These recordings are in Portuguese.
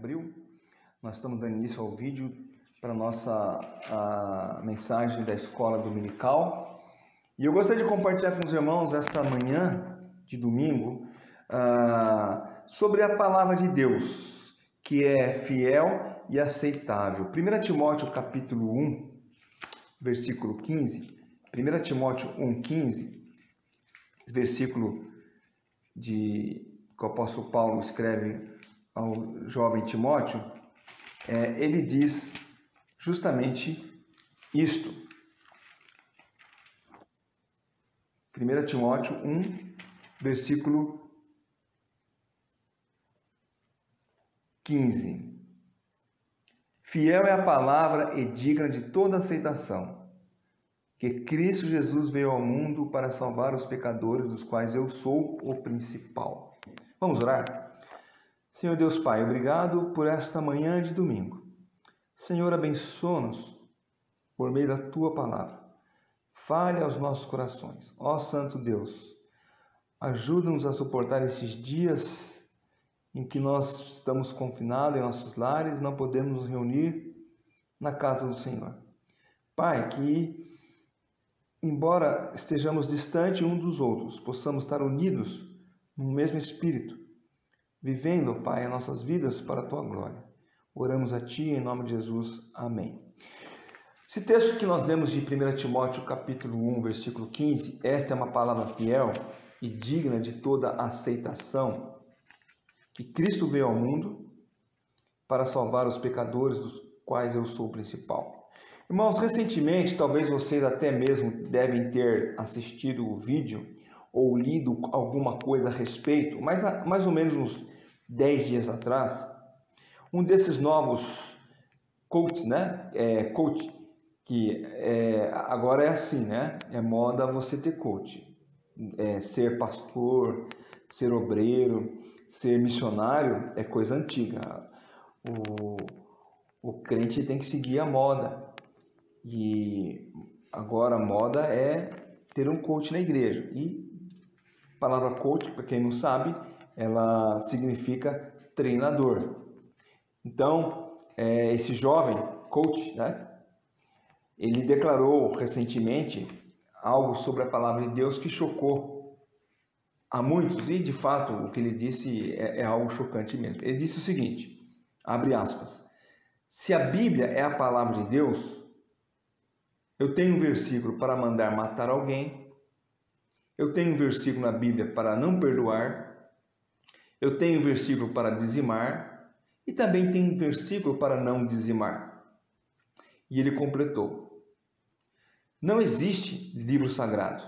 abril. Nós estamos dando início ao vídeo para a nossa mensagem da escola dominical. E eu gostaria de compartilhar com os irmãos esta manhã de domingo sobre a palavra de Deus, que é fiel e aceitável. 1 Timóteo capítulo 1, versículo 15. 1 Timóteo 1,15, versículo que o apóstolo Paulo escreve ao jovem Timóteo, ele diz justamente isto. 1 Timóteo 1, versículo 15. Fiel é a palavra e digna de toda aceitação, que Cristo Jesus veio ao mundo para salvar os pecadores, dos quais eu sou o principal. Vamos orar? Senhor Deus Pai, obrigado por esta manhã de domingo. Senhor, abençoa-nos por meio da Tua palavra. Fale aos nossos corações. Ó Santo Deus, ajuda-nos a suportar esses dias em que nós estamos confinados em nossos lares, não podemos nos reunir na casa do Senhor. Pai, que embora estejamos distantes uns dos outros, possamos estar unidos no mesmo Espírito, vivendo, Pai, as nossas vidas para a Tua glória. Oramos a Ti em nome de Jesus. Amém. Esse texto que nós lemos de 1 Timóteo capítulo 1, versículo 15, esta é uma palavra fiel e digna de toda aceitação, que Cristo veio ao mundo para salvar os pecadores, dos quais eu sou o principal. Irmãos, recentemente, talvez vocês até mesmo devem ter assistido o vídeo ou lido alguma coisa a respeito, mas há mais ou menos uns 10 dias atrás, um desses novos coaches, agora é assim, é moda você ter coach, ser pastor, ser obreiro, ser missionário é coisa antiga. O crente tem que seguir a moda. E agora a moda é ter um coach na igreja. E a palavra coach, para quem não sabe, ela significa treinador. Então, esse jovem coach, ele declarou recentemente algo sobre a palavra de Deus que chocou a muitos. E, de fato, o que ele disse é algo chocante mesmo. Ele disse o seguinte, abre aspas, se a Bíblia é a palavra de Deus, eu tenho um versículo para mandar matar alguém, eu tenho um versículo na Bíblia para não perdoar, eu tenho um versículo para dizimar e também tenho um versículo para não dizimar. E ele completou, não existe livro sagrado.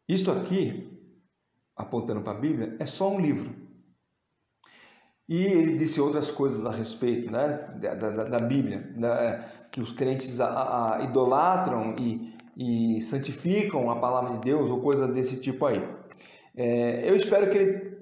Isto aqui, apontando para a Bíblia, é só um livro. E ele disse outras coisas a respeito da Bíblia, que os crentes idolatram e santificam a palavra de Deus ou coisa desse tipo aí. Eu espero que ele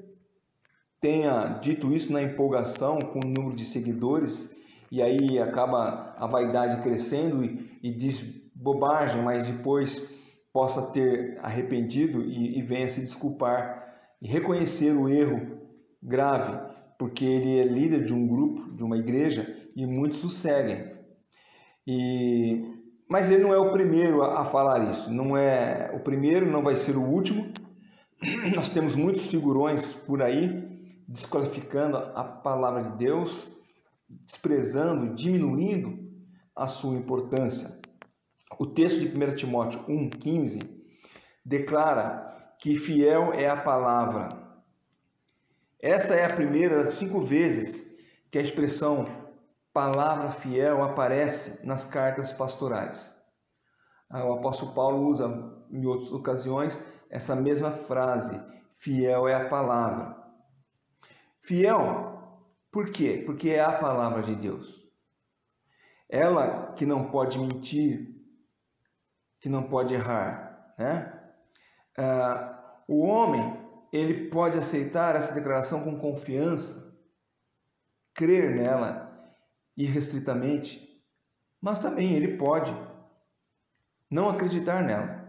tenha dito isso na empolgação com o número de seguidores e aí acaba a vaidade crescendo e diz bobagem, mas depois possa ter arrependido e venha se desculpar e reconhecer o erro grave, porque ele é líder de um grupo, de uma igreja, e muitos o seguem. Mas ele não é o primeiro a falar isso. Não é o primeiro, não vai ser o último. Nós temos muitos figurões por aí, desqualificando a palavra de Deus, desprezando, diminuindo a sua importância. O texto de 1 Timóteo 1,15 declara que fiel é a palavra. Essa é a primeira das 5 vezes que a expressão palavra fiel aparece nas cartas pastorais. O apóstolo Paulo usa em outras ocasiões essa mesma frase, fiel é a palavra. Fiel, por quê? Porque é a palavra de Deus. Ela que não pode mentir, que não pode errar. O homem, ele pode aceitar essa declaração com confiança, crer nela irrestritamente, mas também ele pode não acreditar nela.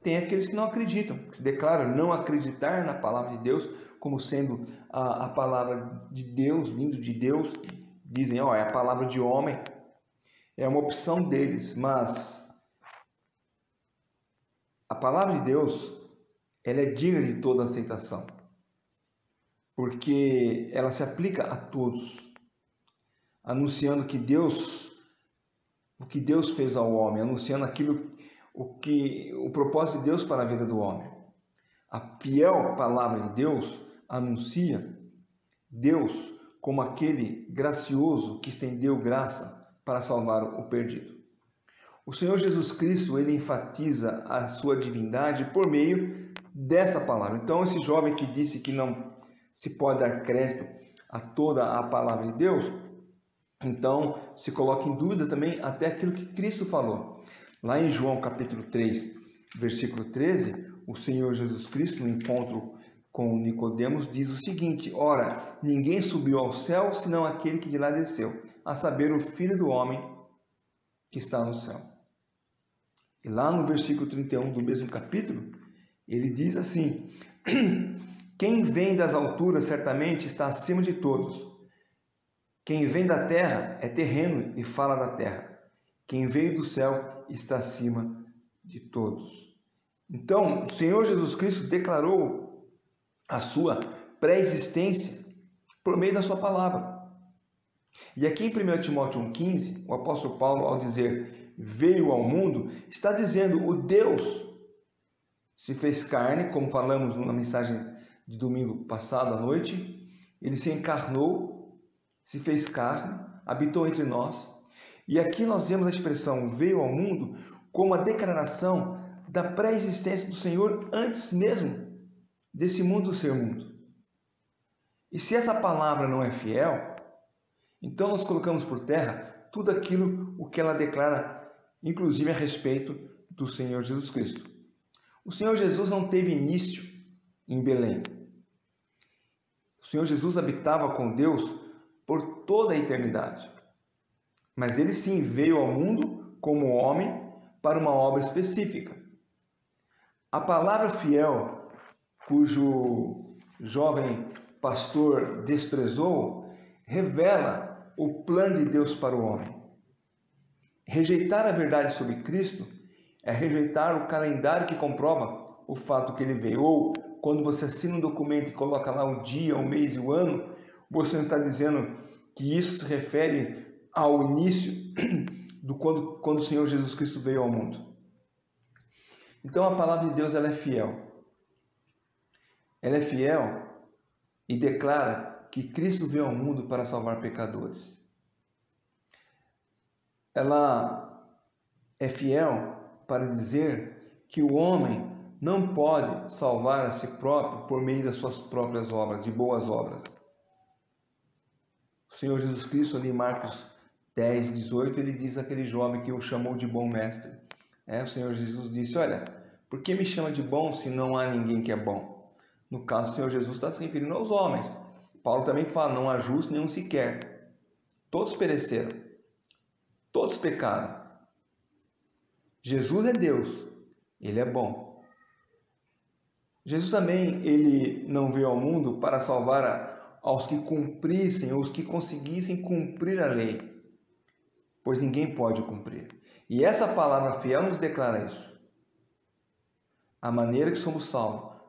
tem aqueles que não acreditam, que se declaram não acreditar na palavra de Deus como sendo a palavra de Deus, vindo de Deus. Dizem, ó, é a palavra de homem. É uma opção deles, mas a palavra de Deus, ela é digna de toda aceitação, porque ela se aplica a todos, anunciando que o que Deus fez ao homem, anunciando o propósito de Deus para a vida do homem. A fiel palavra de Deus anuncia Deus como aquele gracioso que estendeu graça para salvar o perdido. O Senhor Jesus Cristo, ele enfatiza a sua divindade por meio dessa palavra. Então, esse jovem que disse que não se pode dar crédito a toda a palavra de Deus, então se coloca em dúvida também até aquilo que Cristo falou. Lá em João capítulo 3, versículo 13, o Senhor Jesus Cristo, no encontro com Nicodemos, diz o seguinte: ora, ninguém subiu ao céu senão aquele que de lá desceu, a saber, o Filho do homem que está no céu. E lá no versículo 31 do mesmo capítulo, ele diz assim: quem vem das alturas certamente está acima de todos. Quem vem da terra é terreno e fala da terra. Quem veio do céu está acima de todos. Então, o Senhor Jesus Cristo declarou a sua pré-existência por meio da sua palavra. E aqui em 1 Timóteo 1,15, o apóstolo Paulo, ao dizer veio ao mundo, está dizendo o Deus se fez carne, como falamos na mensagem de domingo passado à noite. Ele se encarnou, se fez carne, habitou entre nós. E aqui nós vemos a expressão veio ao mundo como a declaração da pré-existência do Senhor antes mesmo desse mundo ser mundo. E se essa palavra não é fiel, então nós colocamos por terra tudo aquilo o que ela declara, inclusive a respeito do Senhor Jesus Cristo. O Senhor Jesus não teve início em Belém. O Senhor Jesus habitava com Deus por toda a eternidade. Mas ele sim veio ao mundo como homem para uma obra específica. A palavra fiel, cujo jovem pastor desprezou, revela o plano de Deus para o homem. Rejeitar a verdade sobre Cristo é rejeitar o calendário que comprova o fato que ele veio. Ou, quando você assina um documento e coloca lá o dia, o mês e o ano, você não está dizendo que isso se refere ao início do quando o Senhor Jesus Cristo veio ao mundo. Então a palavra de Deus ela é fiel. Ela é fiel e declara que Cristo veio ao mundo para salvar pecadores. Ela é fiel para dizer que o homem não pode salvar a si próprio por meio das suas próprias obras, de boas obras. O Senhor Jesus Cristo, ali em Marcos 10, 18, ele diz àquele jovem que o chamou de bom mestre. O Senhor Jesus disse: olha, por que me chama de bom se não há ninguém que é bom? No caso, o Senhor Jesus está se referindo aos homens. Paulo também fala: não há justo nenhum sequer. Todos pereceram. Todos pecaram. Jesus é Deus. Ele é bom. Jesus também, ele não veio ao mundo para salvar aos que cumprissem, ou os que conseguissem cumprir a lei, pois ninguém pode cumprir. E essa palavra fiel nos declara isso. A maneira que somos salvos.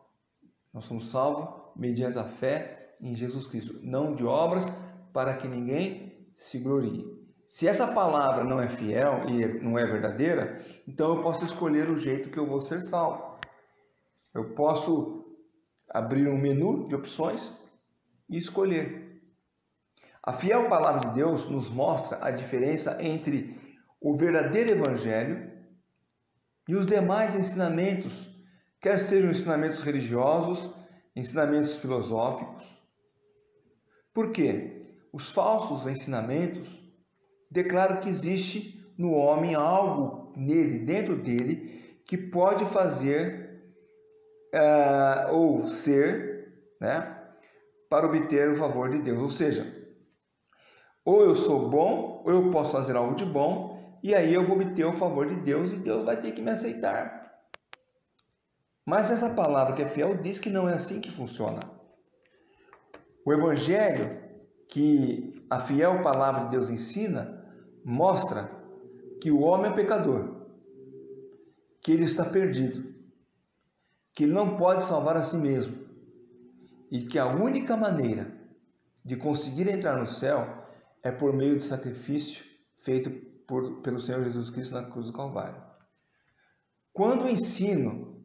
Nós somos salvos mediante a fé em Jesus Cristo, não de obras, para que ninguém se glorie. Se essa palavra não é fiel e não é verdadeira, então eu posso escolher o jeito que eu vou ser salvo. Eu posso abrir um menu de opções e escolher. A fiel palavra de Deus nos mostra a diferença entre o verdadeiro evangelho e os demais ensinamentos, quer sejam ensinamentos religiosos, ensinamentos filosóficos. Por quê? Os falsos ensinamentos declaram que existe no homem algo nele, dentro dele, que pode fazer ou ser, para obter o favor de Deus. Ou seja, ou eu sou bom, ou eu posso fazer algo de bom, e aí eu vou obter o favor de Deus e Deus vai ter que me aceitar. Mas essa palavra que é fiel diz que não é assim que funciona. O Evangelho que a fiel palavra de Deus ensina mostra que o homem é pecador, que ele está perdido, que ele não pode salvar a si mesmo e que a única maneira de conseguir entrar no céu é por meio do sacrifício feito pelo Senhor Jesus Cristo na cruz do Calvário. Quando o ensino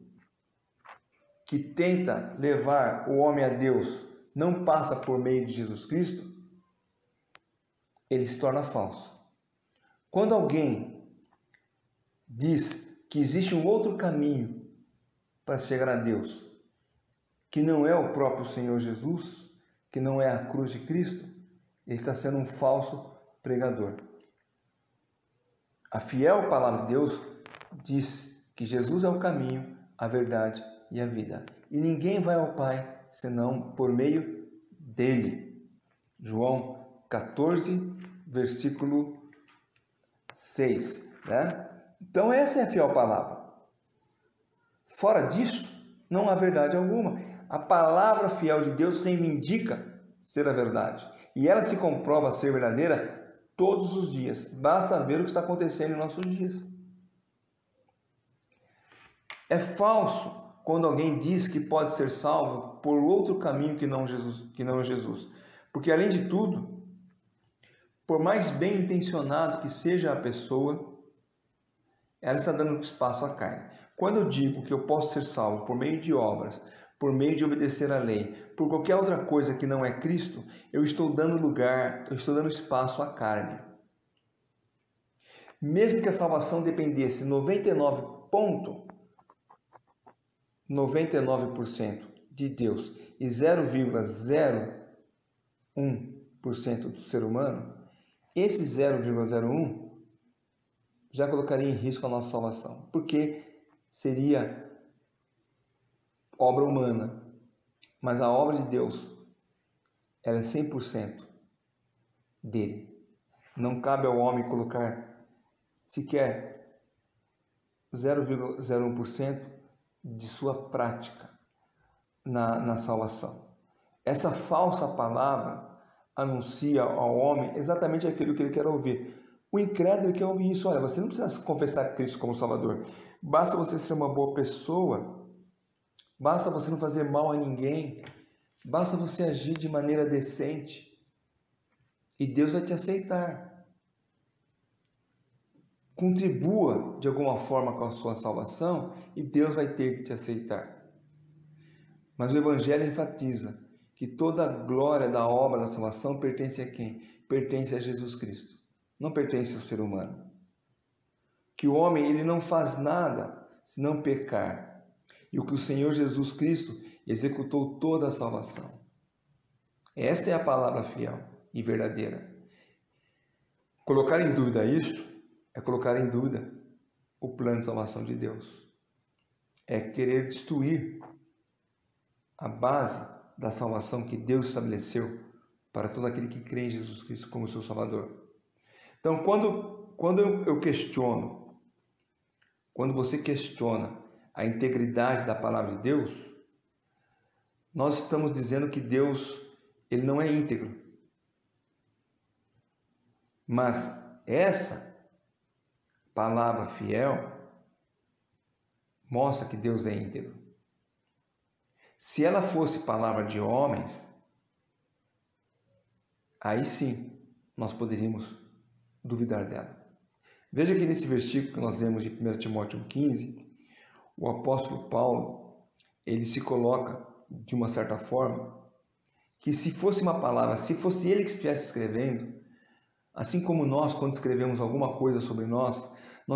que tenta levar o homem a Deus não passa por meio de Jesus Cristo, ele se torna falso. Quando alguém diz que existe um outro caminho para chegar a Deus, que não é o próprio Senhor Jesus, que não é a cruz de Cristo, ele está sendo um falso pregador. A fiel palavra de Deus diz que Jesus é o caminho, a verdade e a vida. E ninguém vai ao Pai senão por meio dele. João 14, versículo 6. Né? Então essa é a fiel palavra. Fora disto, não há verdade alguma. A palavra fiel de Deus reivindica ser a verdade. E ela se comprova ser verdadeira todos os dias. Basta ver o que está acontecendo em nossos dias. É falso quando alguém diz que pode ser salvo por outro caminho que não Jesus. Porque, além de tudo, por mais bem intencionado que seja a pessoa, ela está dando espaço à carne. Quando eu digo que eu posso ser salvo por meio de obras, por meio de obedecer à lei, por qualquer outra coisa que não é Cristo, eu estou dando lugar, eu estou dando espaço à carne. Mesmo que a salvação dependesse 99% de Deus e 0,01% do ser humano, esse 0,01 já colocaria em risco a nossa salvação, porque seria obra humana, mas a obra de Deus, ela é 100% dele. Não cabe ao homem colocar sequer 0,01% de sua prática na salvação. Essa falsa palavra anuncia ao homem exatamente aquilo que ele quer ouvir. O incrédulo quer ouvir isso. Olha, você não precisa confessar Cristo como Salvador. Basta você ser uma boa pessoa. Basta você não fazer mal a ninguém. Basta você agir de maneira decente. E Deus vai te aceitar. Contribua de alguma forma com a sua salvação e Deus vai ter que te aceitar. Mas o Evangelho enfatiza que toda a glória da obra da salvação pertence a quem? Pertence a Jesus Cristo. Não pertence ao ser humano. Que o homem ele não faz nada senão pecar. E o que o Senhor Jesus Cristo executou toda a salvação. Esta é a palavra fiel e verdadeira. Colocar em dúvida isto é colocar em dúvida o plano de salvação de Deus. É querer destruir a base da salvação que Deus estabeleceu para todo aquele que crê em Jesus Cristo como seu Salvador. Então, quando eu questiono, quando você questiona a integridade da palavra de Deus, nós estamos dizendo que Deus ele não é íntegro. Mas essa palavra fiel mostra que Deus é íntegro. Se ela fosse palavra de homens, aí sim nós poderíamos duvidar dela. Veja que nesse versículo que nós lemos de 1 Timóteo 15, o apóstolo Paulo, ele se coloca de uma certa forma que se fosse uma palavra, se fosse ele que estivesse escrevendo, assim como nós, quando escrevemos alguma coisa sobre nós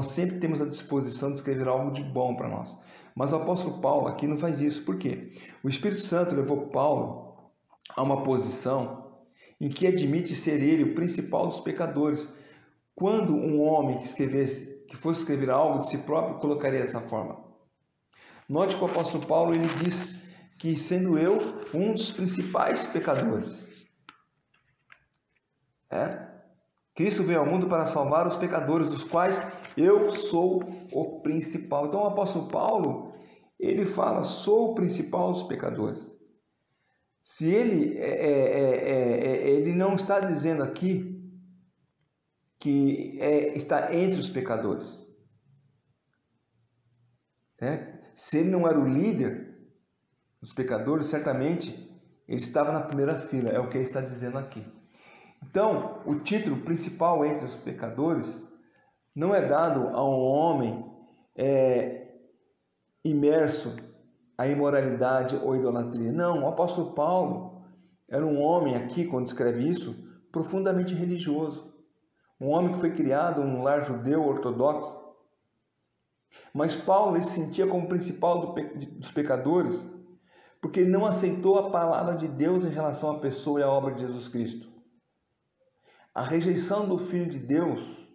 sempre temos a disposição de escrever algo de bom para nós. Mas o apóstolo Paulo aqui não faz isso. Por quê? O Espírito Santo levou Paulo a uma posição em que admite ser ele o principal dos pecadores. Quando um homem que fosse escrever algo de si próprio, colocaria dessa forma. Note que o apóstolo Paulo ele diz que sendo eu um dos principais pecadores. Cristo veio ao mundo para salvar os pecadores, dos quais eu sou o principal. Então o apóstolo Paulo, ele fala, sou o principal dos pecadores. Se ele não está dizendo aqui que está entre os pecadores, né? Se ele não era o líder dos pecadores, certamente ele estava na primeira fila, é o que ele está dizendo aqui. Então, o título principal entre os pecadores não é dado a um homem imerso à imoralidade ou idolatria. Não, o apóstolo Paulo era um homem aqui, quando escreve isso, profundamente religioso. Um homem que foi criado num lar judeu ortodoxo. Mas Paulo ele se sentia como principal dos pecadores, porque ele não aceitou a palavra de Deus em relação à pessoa e à obra de Jesus Cristo. A rejeição do Filho de Deus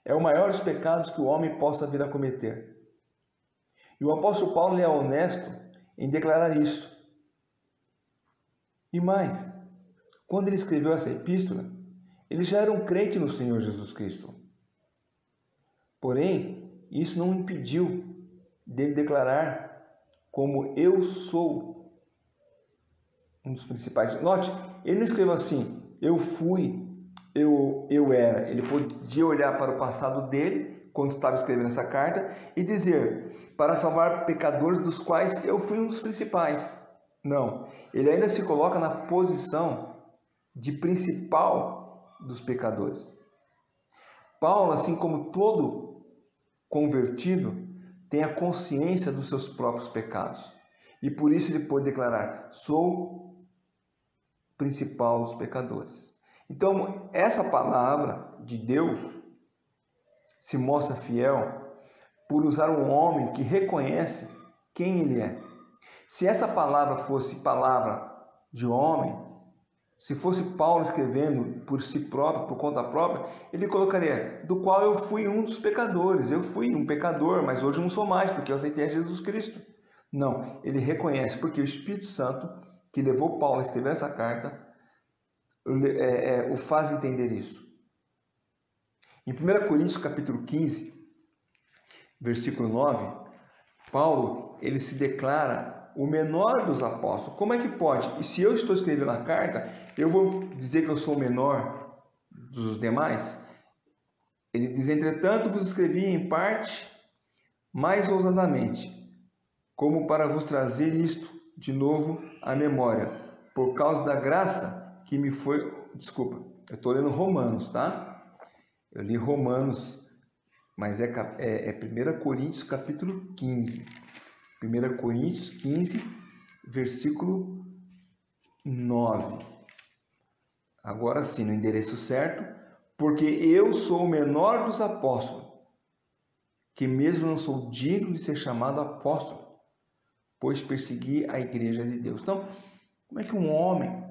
é o maior dos pecados que o homem possa vir a cometer. E o apóstolo Paulo é honesto em declarar isso. E mais, quando ele escreveu essa epístola, ele já era um crente no Senhor Jesus Cristo. Porém, isso não impediu dele declarar como eu sou um dos principais. Note, ele não escreveu assim, eu fui, eu era. Ele podia olhar para o passado dele, quando estava escrevendo essa carta, e dizer, para salvar pecadores dos quais eu fui um dos principais. Não, ele ainda se coloca na posição de principal dos pecadores. Paulo, assim como todo convertido, tem a consciência dos seus próprios pecados. E por isso ele pode declarar, sou principal dos pecadores. Então, essa palavra de Deus se mostra fiel por usar um homem que reconhece quem ele é. Se essa palavra fosse palavra de homem, se fosse Paulo escrevendo por si próprio, por conta própria, ele colocaria, do qual eu fui um dos pecadores. Eu fui um pecador, mas hoje não sou mais, porque eu aceitei a Jesus Cristo. Não, ele reconhece, porque o Espírito Santo, que levou Paulo a escrever essa carta, o faz entender isso. Em 1 Coríntios capítulo 15, versículo 9, Paulo, ele se declara o menor dos apóstolos. Como é que pode? E se eu estou escrevendo a carta, eu vou dizer que eu sou o menor dos demais? Ele diz, entretanto, vos escrevi em parte mais ousadamente, como para vos trazer isto de novo à memória, por causa da graça que me foi... Desculpa, eu estou lendo Romanos, tá? Eu li Romanos, mas é 1 Coríntios capítulo 15. 1 Coríntios 15, versículo 9. Agora sim, no endereço certo. Porque eu sou o menor dos apóstolos, que mesmo não sou digno de ser chamado apóstolo, pois persegui a igreja de Deus. Então, como é que um homem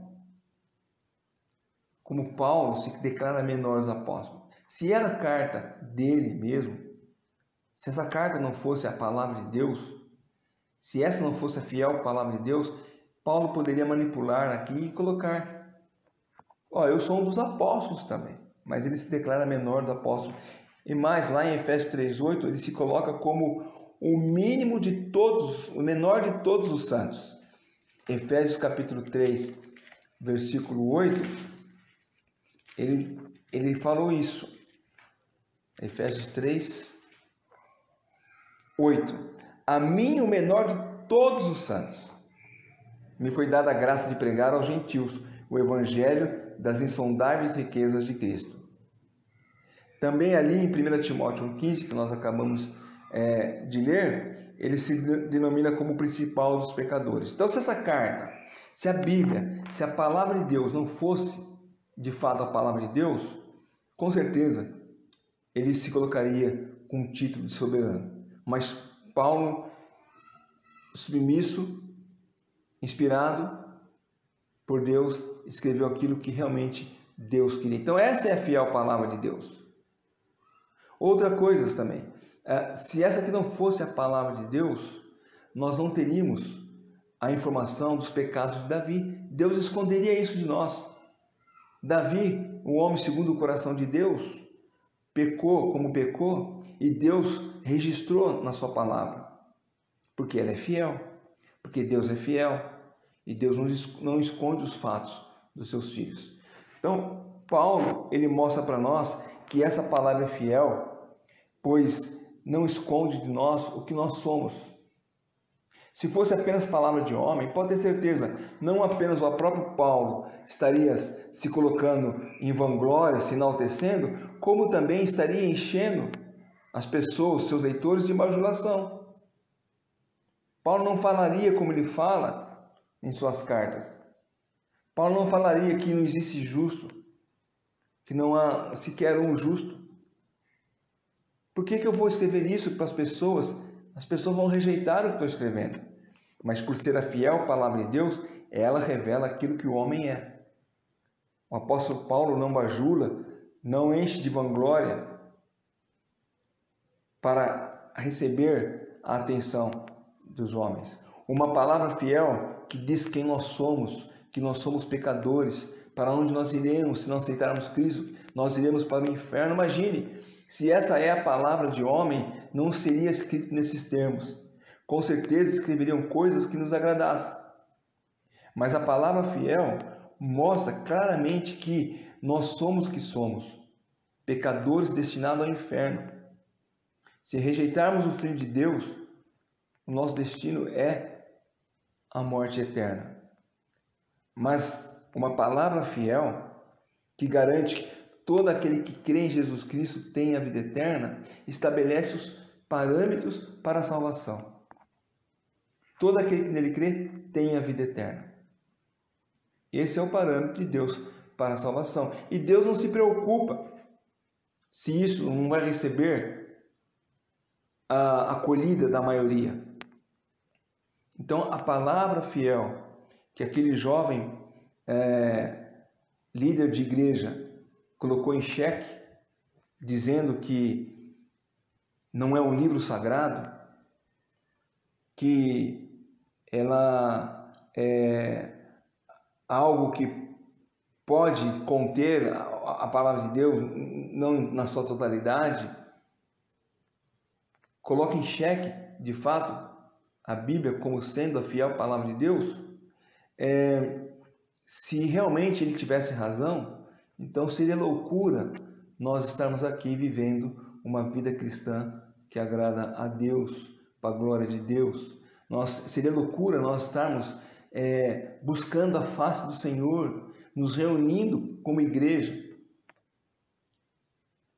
como Paulo se declara menor dos apóstolos? Se era a carta dele mesmo, se essa carta não fosse a palavra de Deus, se essa não fosse a fiel palavra de Deus, Paulo poderia manipular aqui e colocar, eu sou um dos apóstolos também, mas ele se declara menor do apóstolo. E mais, lá em Efésios 3:8, ele se coloca como o mínimo de todos, o menor de todos os santos. Efésios capítulo 3, versículo 8, ele falou isso. Efésios 3, 8. A mim, o menor de todos os santos, me foi dada a graça de pregar aos gentios o evangelho das insondáveis riquezas de Cristo. Também ali em 1 Timóteo 1,15, que nós acabamos de ler, ele se denomina como o principal dos pecadores. Então, se essa carta, se a Bíblia, se a palavra de Deus não fosse de fato a palavra de Deus, com certeza ele se colocaria com o título de soberano. Mas Paulo, submisso, inspirado por Deus, escreveu aquilo que realmente Deus queria. Então essa é a fiel palavra de Deus. Outra coisa também, se essa aqui não fosse a palavra de Deus, nós não teríamos a informação dos pecados de Davi. Deus esconderia isso de nós. Davi, o homem segundo o coração de Deus, pecou como pecou e Deus registrou na sua palavra. Porque ela é fiel, porque Deus é fiel e Deus não esconde os fatos dos seus filhos. Então, Paulo, ele mostra para nós que essa palavra é fiel, pois não esconde de nós o que nós somos. Se fosse apenas palavra de homem, pode ter certeza, não apenas o próprio Paulo estaria se colocando em vanglória, se enaltecendo, como também estaria enchendo as pessoas, seus leitores, de bajulação. Paulo não falaria como ele fala em suas cartas. Paulo não falaria que não existe justo, que não há sequer um justo. Por que eu vou escrever isso para as pessoas? As pessoas vão rejeitar o que estou escrevendo. Mas por ser a fiel palavra de Deus, ela revela aquilo que o homem é. O apóstolo Paulo não bajula, não enche de vanglória para receber a atenção dos homens. Uma palavra fiel que diz quem nós somos, que nós somos pecadores, para onde nós iremos se não aceitarmos Cristo, nós iremos para o inferno. Imagine, se essa é a palavra de homem, não seria escrito nesses termos. Com certeza escreveriam coisas que nos agradassem. Mas a palavra fiel mostra claramente que nós somos o que somos, pecadores destinados ao inferno. Se rejeitarmos o Filho de Deus, o nosso destino é a morte eterna. Mas uma palavra fiel, que garante que todo aquele que crê em Jesus Cristo tem a vida eterna, estabelece os parâmetros para a salvação. Todo aquele que nele crê tem a vida eterna. Esse é o parâmetro de Deus para a salvação. E Deus não se preocupa se isso não vai receber a acolhida da maioria. Então, a palavra fiel que aquele jovem líder de igreja colocou em xeque, dizendo que não é um livro sagrado, que ela é algo que pode conter a palavra de Deus, não na sua totalidade, coloca em xeque, de fato, a Bíblia como sendo a fiel palavra de Deus. Se realmente ele tivesse razão, então seria loucura nós estarmos aqui vivendo uma vida cristã que agrada a Deus, para a glória de Deus. Seria loucura nós estarmos buscando a face do Senhor, nos reunindo como igreja.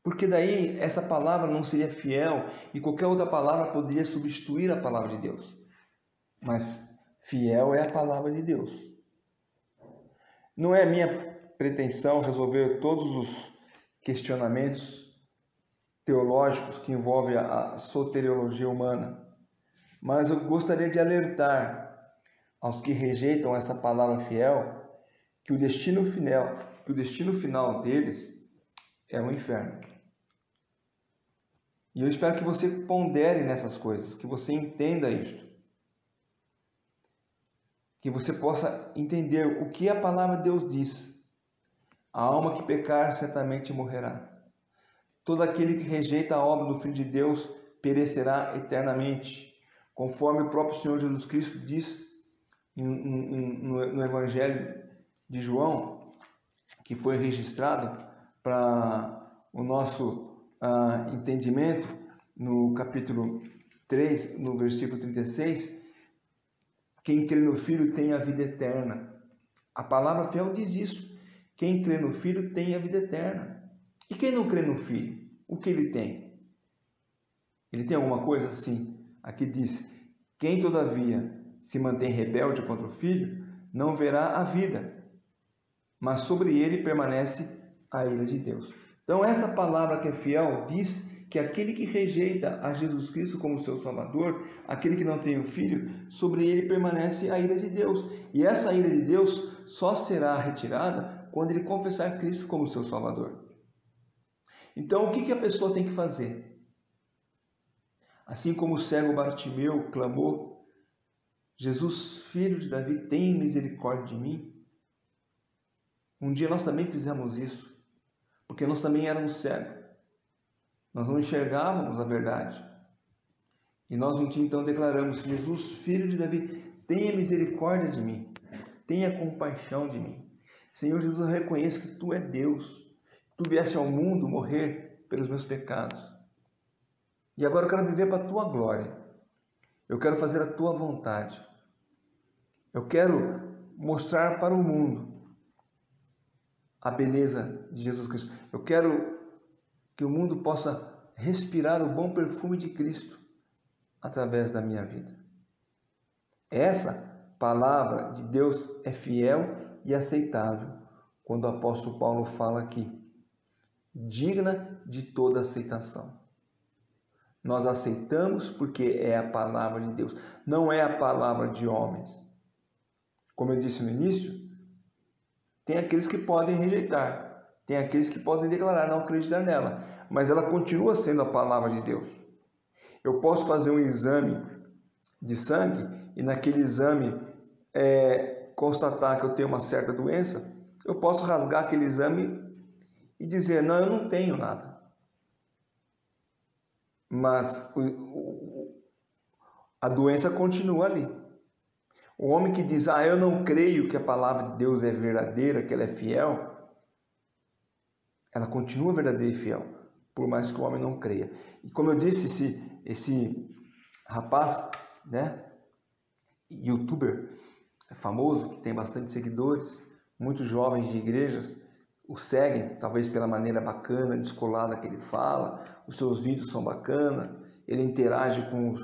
Porque daí essa palavra não seria fiel e qualquer outra palavra poderia substituir a palavra de Deus. Mas fiel é a palavra de Deus. Não é minha pretensão resolver todos os questionamentos teológicos que envolvem a soteriologia humana, mas eu gostaria de alertar aos que rejeitam essa palavra fiel que o destino final deles é o inferno. E eu espero que você pondere nessas coisas, que você entenda isto, que você possa entender o que a palavra de Deus diz. A alma que pecar certamente morrerá. Todo aquele que rejeita a obra do Filho de Deus perecerá eternamente, conforme o próprio Senhor Jesus Cristo diz no Evangelho de João, que foi registrado para o nosso entendimento no capítulo 3, no versículo 36, quem crê no Filho tem a vida eterna. A palavra fiel diz isso. Quem crê no Filho tem a vida eterna. E quem não crê no Filho, o que ele tem? Ele tem alguma coisa? Sim. Aqui diz, quem todavia se mantém rebelde contra o Filho, não verá a vida, mas sobre ele permanece a ira de Deus. Então essa palavra que é fiel diz que aquele que rejeita a Jesus Cristo como seu Salvador, aquele que não tem o Filho, sobre ele permanece a ira de Deus. E essa ira de Deus só será retirada quando ele confessar Cristo como seu Salvador. Então o que a pessoa tem que fazer? Assim como o cego Bartimeu clamou, Jesus, filho de Davi, tem misericórdia de mim. Um dia nós também fizemos isso, porque nós também éramos cegos. Nós não enxergávamos a verdade. E nós um dia então declaramos: Jesus, filho de Davi, tenha misericórdia de mim, tenha compaixão de mim. Senhor Jesus, eu reconheço que Tu é Deus, Tu vieste ao mundo morrer pelos meus pecados. E agora eu quero viver para a Tua glória. Eu quero fazer a Tua vontade. Eu quero mostrar para o mundo a beleza de Jesus Cristo. Eu quero que o mundo possa respirar o bom perfume de Cristo através da minha vida. Essa palavra de Deus é fiel e aceitável, quando o apóstolo Paulo fala aqui, digna de toda aceitação. Nós aceitamos porque é a palavra de Deus, não é a palavra de homens. Como eu disse no início, tem aqueles que podem rejeitar, tem aqueles que podem declarar não acreditar nela, mas ela continua sendo a palavra de Deus. Eu posso fazer um exame de sangue e naquele exame constatar que eu tenho uma certa doença, eu posso rasgar aquele exame e dizer, não, eu não tenho nada. Mas a doença continua ali. O homem que diz, eu não creio que a palavra de Deus é verdadeira, que ela é fiel, ela continua verdadeira e fiel, por mais que o homem não creia. E como eu disse, esse rapaz, né, youtuber famoso, que tem bastante seguidores, muitos jovens de igrejas o seguem, talvez pela maneira bacana, descolada que ele fala, os seus vídeos são bacanas, ele interage com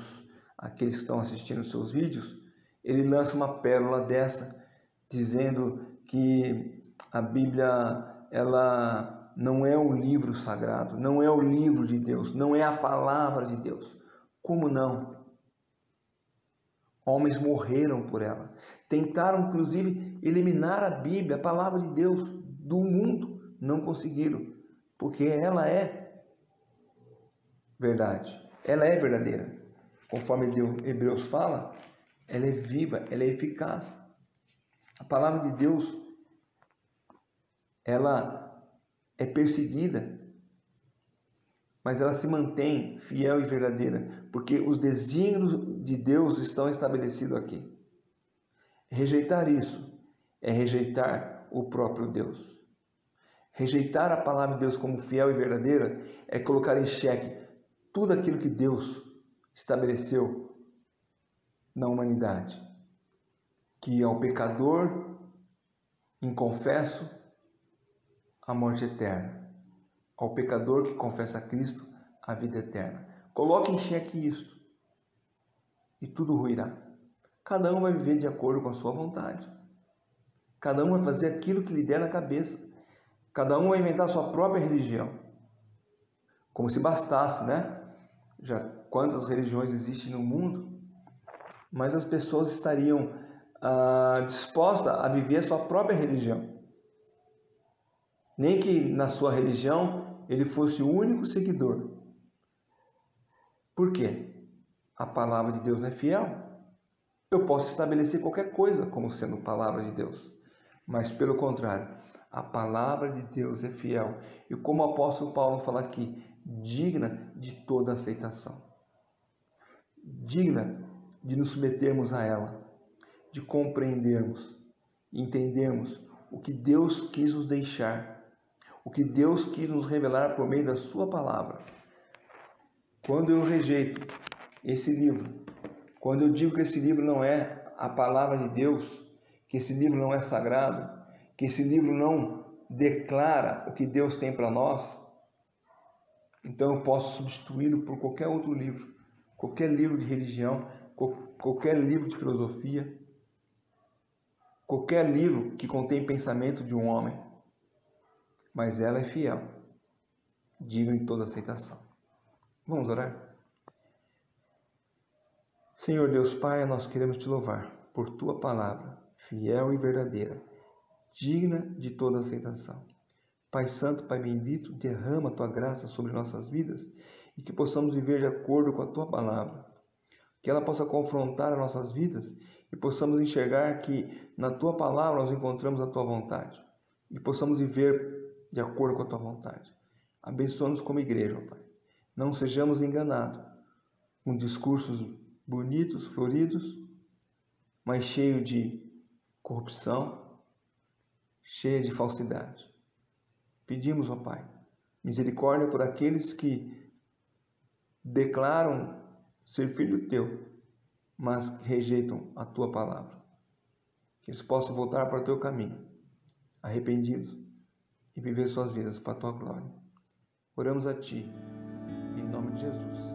aqueles que estão assistindo os seus vídeos, ele lança uma pérola dessa, dizendo que a Bíblia, ela não é um livro sagrado, não é o livro de Deus, não é a palavra de Deus. Como não? Homens morreram por ela. Tentaram, inclusive, eliminar a Bíblia, a palavra de Deus, do mundo. Não conseguiram, porque ela é verdade. Ela é verdadeira. Conforme Hebreus fala, ela é viva, ela é eficaz. A palavra de Deus, ela é perseguida, mas ela se mantém fiel e verdadeira, porque os desígnios de Deus estão estabelecidos aqui. Rejeitar isso é rejeitar o próprio Deus. Rejeitar a palavra de Deus como fiel e verdadeira é colocar em xeque tudo aquilo que Deus estabeleceu na humanidade, que ao pecador inconfesso a morte eterna, ao pecador que confessa a Cristo a vida eterna. Coloque em xeque isto e tudo ruirá. Cada um vai viver de acordo com a sua vontade. Cada um vai fazer aquilo que lhe der na cabeça. Cada um vai inventar a sua própria religião. Como se bastasse, né? Já quantas religiões existem no mundo, mas as pessoas estariam dispostas a viver a sua própria religião. Nem que na sua religião ele fosse o único seguidor. Por quê? A palavra de Deus não é fiel. Eu posso estabelecer qualquer coisa como sendo palavra de Deus, mas pelo contrário, a palavra de Deus é fiel. E como o apóstolo Paulo fala aqui, digna de toda aceitação. Digna de nos submetermos a ela, de compreendermos, entendermos o que Deus quis nos deixar, o que Deus quis nos revelar por meio da sua palavra. Quando eu rejeito esse livro, quando eu digo que esse livro não é a palavra de Deus, que esse livro não é sagrado, que esse livro não declara o que Deus tem para nós, então eu posso substituí-lo por qualquer outro livro, qualquer livro de religião, qualquer livro de filosofia, qualquer livro que contém pensamento de um homem, mas ela é fiel, digna de toda aceitação. Vamos orar? Senhor Deus Pai, nós queremos te louvar por tua palavra, fiel e verdadeira, digna de toda aceitação. Pai Santo, Pai bendito, derrama a tua graça sobre nossas vidas e que possamos viver de acordo com a tua palavra. Que ela possa confrontar as nossas vidas e possamos enxergar que na tua palavra nós encontramos a tua vontade e possamos viver de acordo com a tua vontade. Abençoa-nos como igreja, ó Pai. Não sejamos enganados com discursos bonitos, floridos, mas cheio de corrupção, cheio de falsidade. Pedimos, ó Pai, misericórdia por aqueles que declaram ser filho teu, mas rejeitam a tua palavra. Que eles possam voltar para o teu caminho, arrependidos, e viver suas vidas para a tua glória. Oramos a ti, em nome de Jesus.